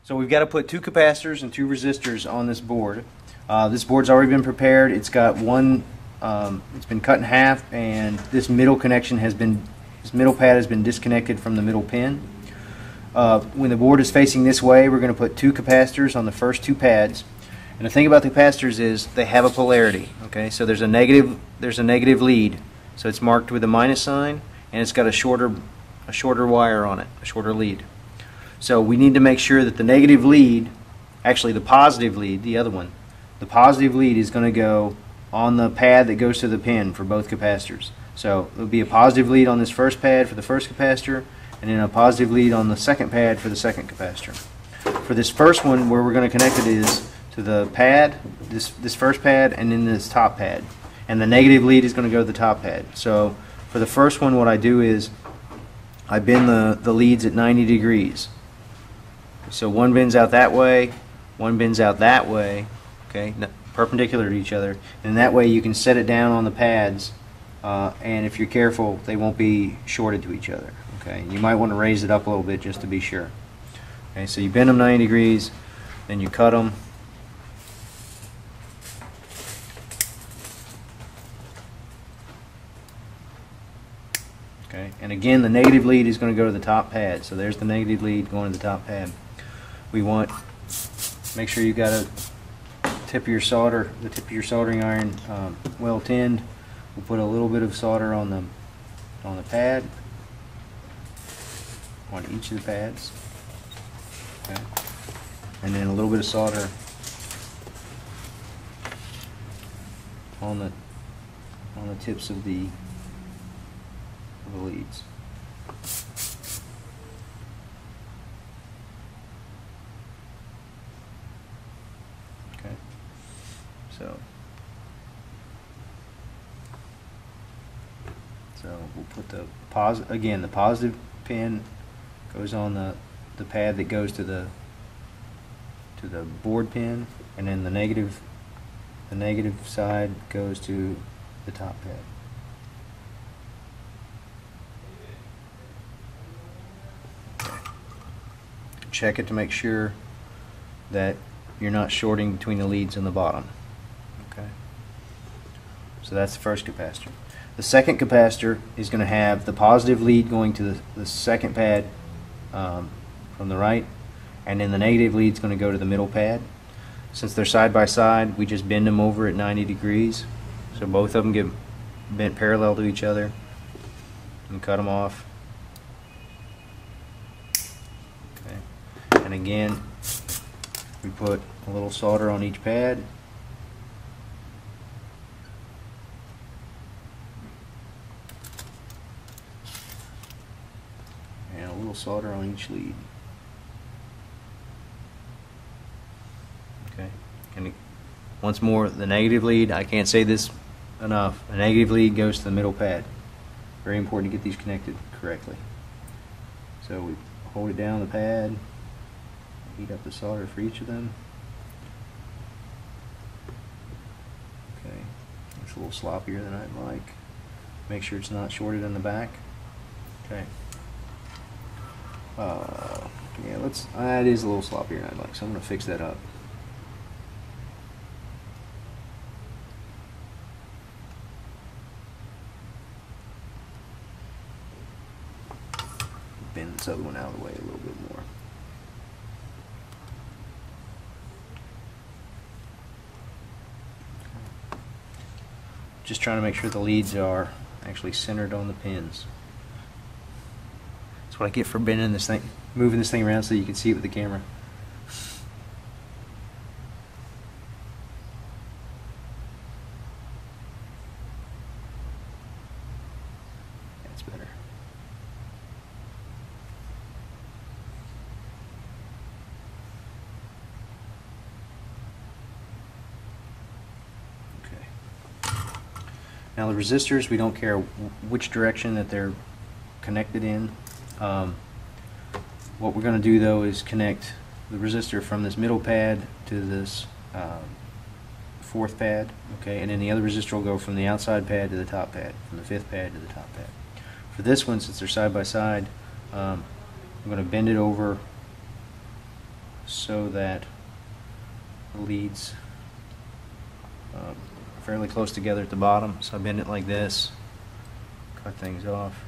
So we've got to put 2 capacitors and 2 resistors on this board. This board's already been prepared. It's got one, it's been cut in half, and this middle connection has been, this middle pad has been disconnected from the middle pin. When the board is facing this way, we're going to put 2 capacitors on the first 2 pads. And the thing about the capacitors is they have a polarity. Okay, so there's a negative lead, so it's marked with a minus sign, and it's got a shorter wire on it, a shorter lead. So we need to make sure that the negative lead, actually the positive lead, the other one, the positive lead is going to go on the pad that goes to the pin for both capacitors. So there will be a positive lead on this first pad for the first capacitor, and then a positive lead on the second pad for the second capacitor. For this first one, where we're going to connect it is to the pad, this first pad, and then this top pad. And the negative lead is going to go to the top pad. So for the first one, what I do is I bend the leads at 90 degrees. So one bends out that way, one bends out that way, okay, perpendicular to each other, and that way you can set it down on the pads, and if you're careful, they won't be shorted to each other. Okay, you might want to raise it up a little bit just to be sure. Okay, so you bend them 90 degrees, then you cut them. Okay, and again, the negative lead is going to go to the top pad. So there's the negative lead going to the top pad. We want, make sure you got the tip of your soldering iron well tinned. We'll put a little bit of solder on the pad, on each of the pads, okay, and then a little bit of solder on the tips of the leads. Okay, so we'll put the positive pin goes on the pad that goes to the board pin, and then the negative side goes to the top pad. Check it to make sure that you're not shorting between the leads and the bottom. Okay, so that's the first capacitor. The second capacitor is going to have the positive lead going to the second pad from the right, and then the negative lead is going to go to the middle pad. Since they're side by side, we just bend them over at 90 degrees, so both of them get bent parallel to each other, and cut them off. And again, we put a little solder on each pad, and a little solder on each lead. Okay, and once more, the negative lead, I can't say this enough, the negative lead goes to the middle pad. Very important to get these connected correctly. So we hold it down the pad, heat up the solder for each of them. Okay, it's a little sloppier than I'd like. Make sure it's not shorted in the back. Okay. Yeah, it is a little sloppier than I'd like, so I'm going to fix that up. Bend this other one out of the way a little bit more. Just trying to make sure the leads are actually centered on the pins. That's what I get for bending this thing, moving this thing around so you can see it with the camera. That's better. Now the resistors, we don't care which direction that they're connected in. What we're going to do though is connect the resistor from this middle pad to this fourth pad, okay, and then the other resistor will go from the outside pad to the top pad, from the fifth pad to the top pad. For this one, since they're side by side, I'm going to bend it over so that the leads are fairly close together at the bottom. So I bend it like this, cut things off.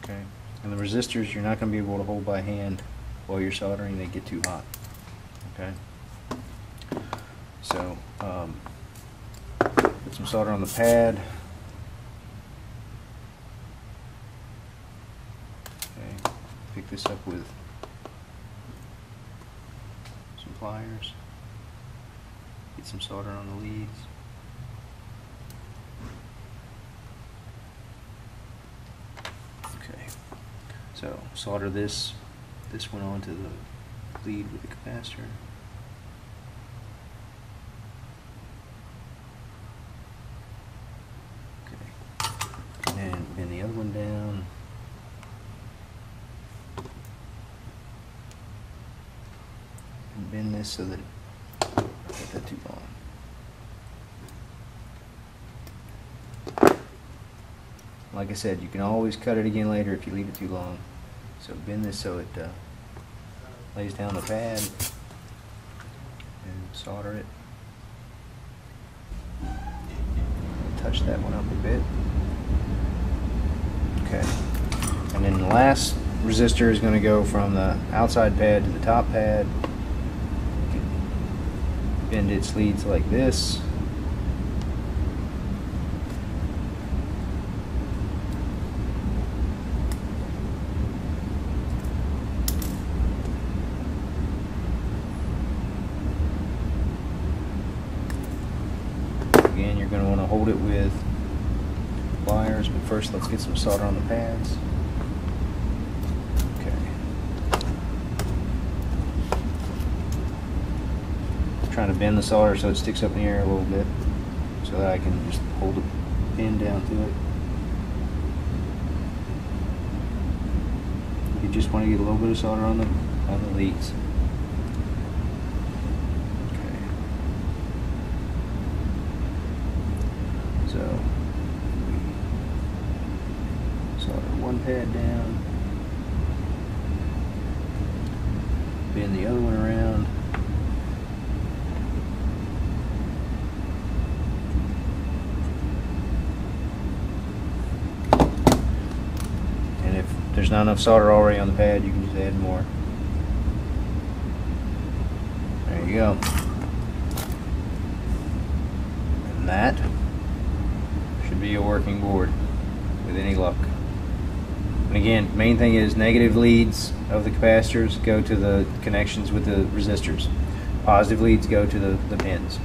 Okay, and the resistors you're not going to be able to hold by hand while you're soldering, they get too hot. Okay, so put some solder on the pad. Okay, pick this up with some pliers. Get some solder on the leads. Okay, so solder this one onto the lead with the capacitor. Okay, and bend the other one down. And bend this so that don't get that too long. Like I said, you can always cut it again later if you leave it too long. So bend this so it lays down the pad and solder it. Touch that one up a bit. Okay. And then the last resistor is going to go from the outside pad to the top pad. Bend its leads like this. Again, you're going to want to hold it with pliers, but first let's get some solder on the pads. Okay. Trying to bend the solder so it sticks up in the air a little bit, so that I can just hold the pin down to it. You just want to get a little bit of solder on the leads. So solder one pad down, bend the other one around, and if there's not enough solder already on the pad, you can just add more. There you go. And that should be a working board with any luck. And again, main thing is negative leads of the capacitors go to the connections with the resistors. Positive leads go to the pins.